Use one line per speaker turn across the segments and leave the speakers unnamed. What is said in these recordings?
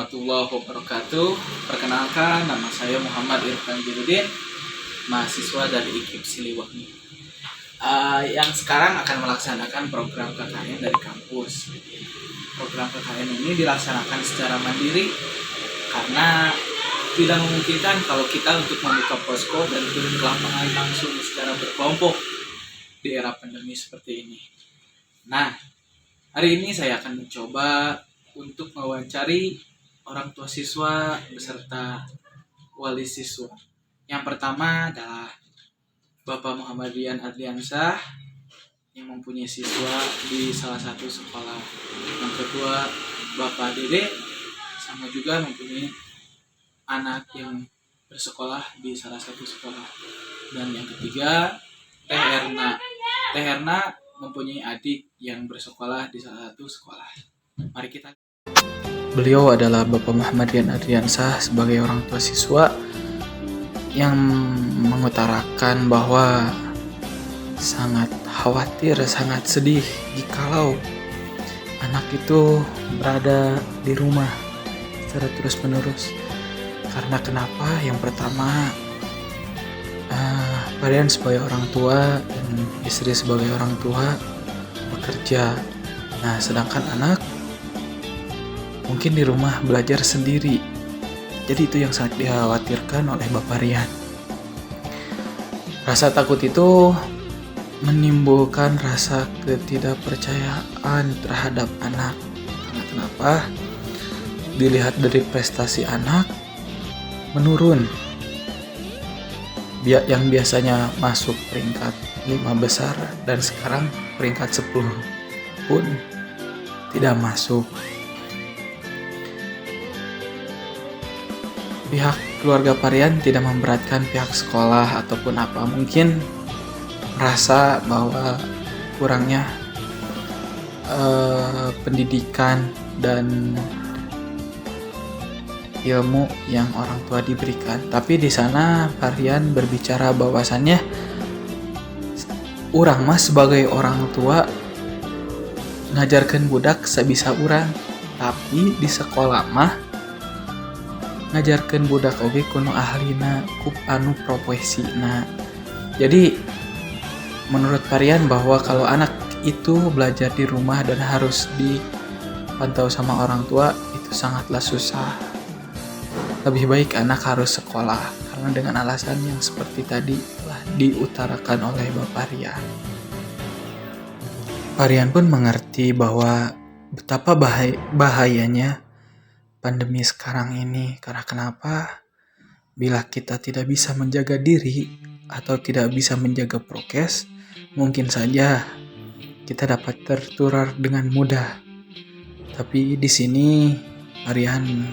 warahmatullahi wabarakatuh. Perkenalkan, nama saya Muhammad Irfan Jirudin, mahasiswa dari IKIP Siliwangi. Yang sekarang akan melaksanakan program KKN dari kampus. Program KKN ini dilaksanakan secara mandiri karena tidak memungkinkan kalau kita untuk membuka posko dan turun ke lapangan langsung secara berkelompok di era pandemi seperti ini. Nah, hari ini saya akan mencoba untuk mewawancari orang tua siswa beserta wali siswa. Yang pertama adalah Bapak Muhammad Rian Adliansah yang mempunyai siswa di salah satu sekolah. Yang kedua Bapak Dede sama juga mempunyai anak yang bersekolah di salah satu sekolah. Dan yang ketiga Teh Erna. Teh Erna mempunyai adik yang bersekolah di salah satu sekolah. Mari kita. Beliau adalah Bapak Muhammad Rian Adliansah sebagai orang tua siswa yang mengutarakan bahwa sangat khawatir, sangat sedih jikalau anak itu berada di rumah secara terus-menerus. Karena kenapa? Yang pertama, Rian sebagai orang tua dan istri sebagai orang tua bekerja. Nah, sedangkan anak mungkin di rumah belajar sendiri. Jadi itu yang sangat dikhawatirkan oleh Bapak Rian. Rasa takut itu menimbulkan rasa ketidakpercayaan terhadap anak. Karena kenapa? Dilihat dari prestasi anak menurun. Yang biasanya masuk peringkat 5 besar dan sekarang peringkat 10 pun tidak masuk. Pihak keluarga Rian tidak memberatkan pihak sekolah ataupun apa, mungkin merasa bahwa kurangnya pendidikan dan ilmu yang orang tua diberikan. Tapi di sana Rian berbicara bahwasannya urang mah sebagai orang tua ngajarkan budak sabisa urang, tapi di sekolah mah ngajarkan budak oge kuno ahlina kup anu profesina. Jadi menurut Rian bahwa kalau anak itu belajar di rumah dan harus dipantau sama orang tua itu sangatlah susah. Lebih baik anak harus sekolah karena dengan alasan yang seperti tadi telah diutarakan oleh Bapak Rian. Rian pun mengerti bahwa betapa bahayanya pandemi sekarang ini. Karena kenapa? Bila kita tidak bisa menjaga diri atau tidak bisa menjaga prokes, mungkin saja kita dapat tertular dengan mudah. Tapi di sini Rian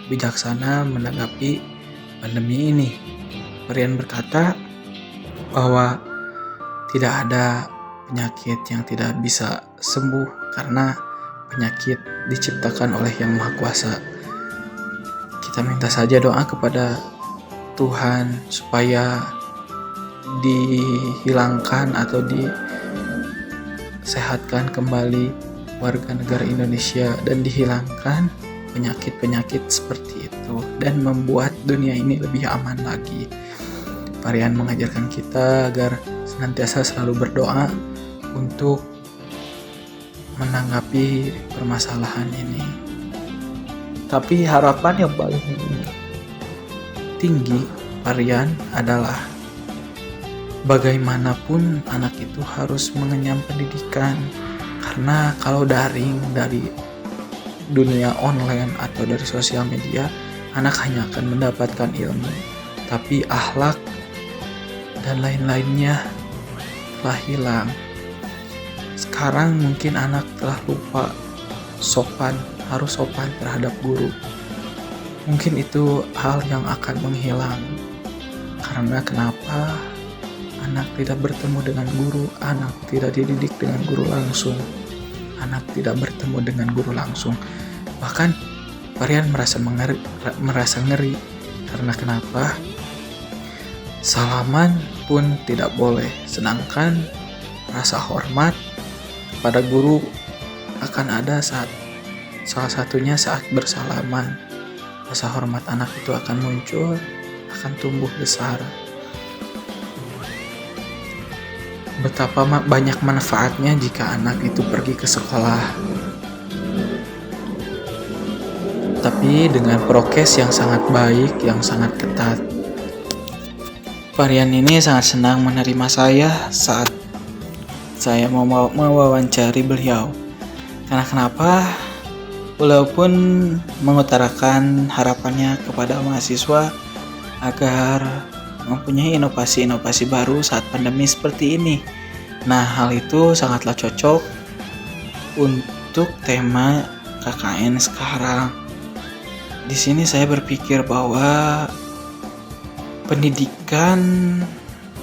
bijaksana menanggapi pandemi ini. Rian berkata bahwa tidak ada penyakit yang tidak bisa sembuh karena penyakit diciptakan oleh Yang Maha Kuasa. Kita minta saja doa kepada Tuhan supaya dihilangkan atau disehatkan kembali warga negara Indonesia dan dihilangkan penyakit-penyakit seperti itu dan membuat dunia ini lebih aman lagi. Rian mengajarkan kita agar senantiasa selalu berdoa untuk menanggapi permasalahan ini. Tapi harapan yang paling tinggi Rian adalah bagaimanapun anak itu harus mengenyam pendidikan. Karena kalau daring dari dunia online atau dari sosial media, anak hanya akan mendapatkan ilmu, tapi akhlak dan lain-lainnya telah hilang. Sekarang mungkin anak telah lupa harus sopan terhadap guru. Mungkin itu hal yang akan menghilang. Karena kenapa? Anak tidak bertemu dengan guru, anak tidak dididik dengan guru langsung. Anak tidak bertemu dengan guru langsung. Bahkan Rian merasa ngeri. Karena kenapa? Salaman pun tidak boleh. Sedangkan rasa hormat kepada guru akan ada saat Salah satunya saat bersalaman. Rasa hormat anak itu akan muncul, akan tumbuh besar. Betapa banyak manfaatnya jika anak itu pergi ke sekolah. Tapi dengan prokes yang sangat baik, yang sangat ketat. Varian ini sangat senang menerima saya saat saya mau mewawancari beliau. Karena kenapa? Beliau pun mengutarakan harapannya kepada mahasiswa agar mempunyai inovasi-inovasi baru saat pandemi seperti ini. Nah, hal itu sangatlah cocok untuk tema KKN sekarang. Di sini saya berpikir bahwa pendidikan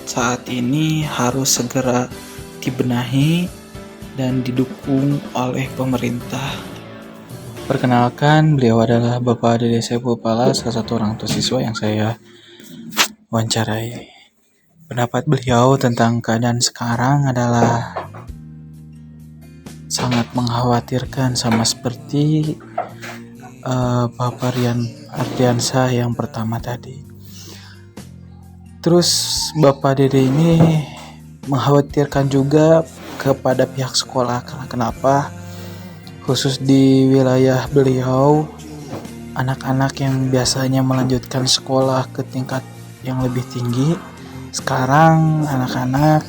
saat ini harus segera dibenahi dan didukung oleh pemerintah. Perkenalkan, beliau adalah Bapak Dede Saiful Pala, salah satu orang tua siswa yang saya wawancarai. Pendapat beliau tentang keadaan sekarang adalah sangat mengkhawatirkan, sama seperti Bapak Rian Ardiansyah yang pertama tadi. Terus Bapak Dede ini mengkhawatirkan juga kepada pihak sekolah. Karena kenapa? Khusus di wilayah beliau, anak-anak yang biasanya melanjutkan sekolah ke tingkat yang lebih tinggi, sekarang anak-anak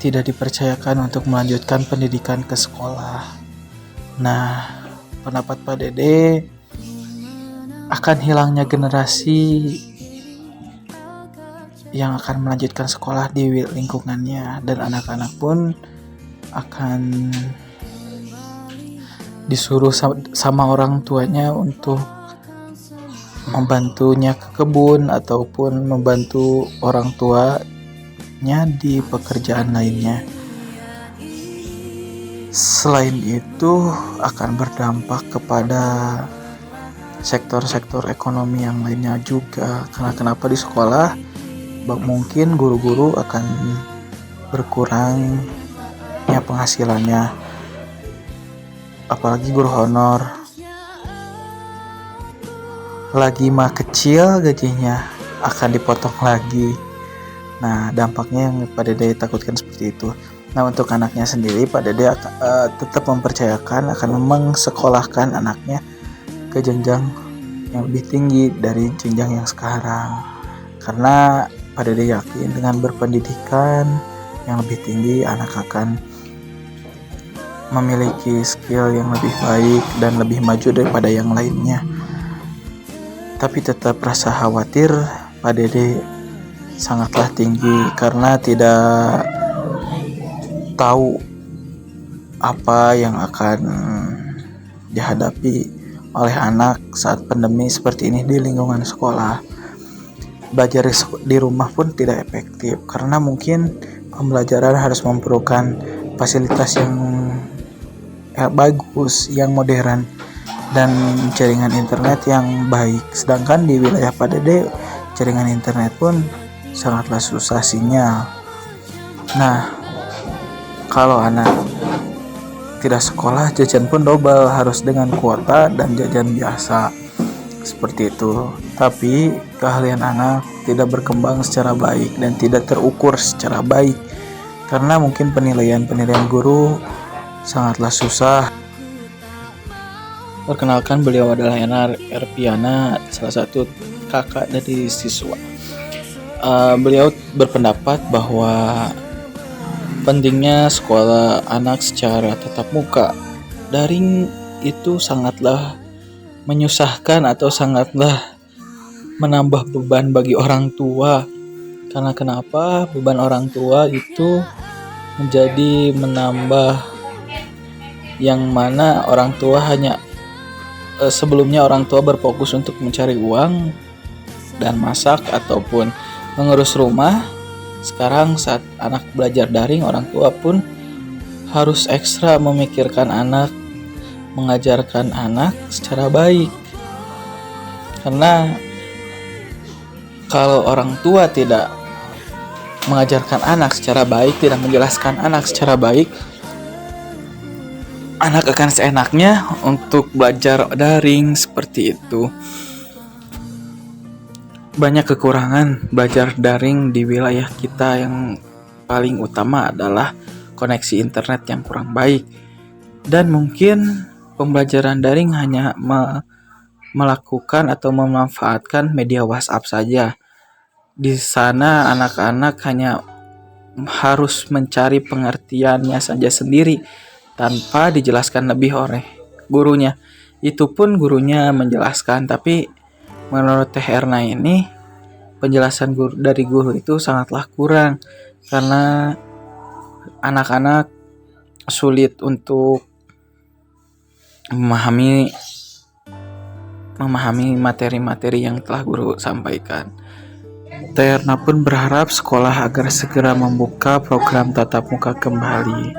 tidak dipercayakan untuk melanjutkan pendidikan ke sekolah. Nah, pendapat Pak Dede akan hilangnya generasi yang akan melanjutkan sekolah di lingkungannya, dan anak-anak pun akan disuruh sama orang tuanya untuk membantunya ke kebun ataupun membantu orang tuanya di pekerjaan lainnya. Selain itu akan berdampak kepada sektor-sektor ekonomi yang lainnya juga. Karena kenapa di sekolah mungkin guru-guru akan berkurangnya penghasilannya. Apalagi guru honor, lagi mah kecil gajinya akan dipotong lagi. Nah, dampaknya yang Pak Dede takutkan seperti itu. Nah, untuk anaknya sendiri, Pak Dede tetap mempercayakan akan mengsekolahkan anaknya ke jenjang yang lebih tinggi dari jenjang yang sekarang. Karena Pak Dede yakin dengan berpendidikan yang lebih tinggi, anak akan memiliki skill yang lebih baik dan lebih maju daripada yang lainnya. Tapi tetap rasa khawatir Pak Dede sangatlah tinggi karena tidak tahu apa yang akan dihadapi oleh anak saat pandemi seperti ini di lingkungan sekolah. Belajar di rumah pun tidak efektif karena mungkin pembelajaran harus memerlukan fasilitas yang bagus, yang modern, dan jaringan internet yang baik. Sedangkan di wilayah Pak Dede, jaringan internet pun sangatlah susah sinyal. Nah, kalau anak tidak sekolah, jajan pun double, harus dengan kuota dan jajan biasa. Seperti itu. Tapi keahlian anak tidak berkembang secara baik dan tidak terukur secara baik. Karena mungkin penilaian guru sangatlah susah. Perkenalkan, beliau adalah Enar Erpiana, salah satu kakak dari siswa. Beliau berpendapat bahwa pentingnya sekolah anak secara tatap muka. Daring itu sangatlah menyusahkan atau sangatlah menambah beban bagi orang tua. Karena kenapa? Beban orang tua itu menjadi menambah, yang mana orang tua hanya sebelumnya orang tua berfokus untuk mencari uang dan masak ataupun mengurus rumah. Sekarang saat anak belajar daring, orang tua pun harus ekstra memikirkan anak, mengajarkan anak secara baik. Karena kalau orang tua tidak mengajarkan anak secara baik, tidak menjelaskan anak secara baik, anak akan seenaknya untuk belajar daring seperti itu. Banyak kekurangan belajar daring di wilayah kita. Yang paling utama adalah koneksi internet yang kurang baik. Dan mungkin pembelajaran daring hanya melakukan atau memanfaatkan media WhatsApp saja. Di sana anak-anak hanya harus mencari pengertiannya saja sendiri tanpa dijelaskan lebih oleh gurunya. Itu pun gurunya menjelaskan, tapi menurut Teh Erna ini penjelasan dari guru itu sangatlah kurang karena anak-anak sulit untuk memahami materi-materi yang telah guru sampaikan. Teh Erna pun berharap sekolah agar segera membuka program tatap muka kembali.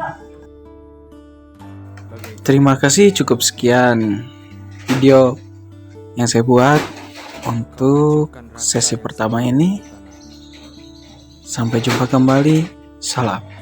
Terima kasih, cukup sekian video yang saya buat untuk sesi pertama ini. Sampai jumpa kembali. Salam.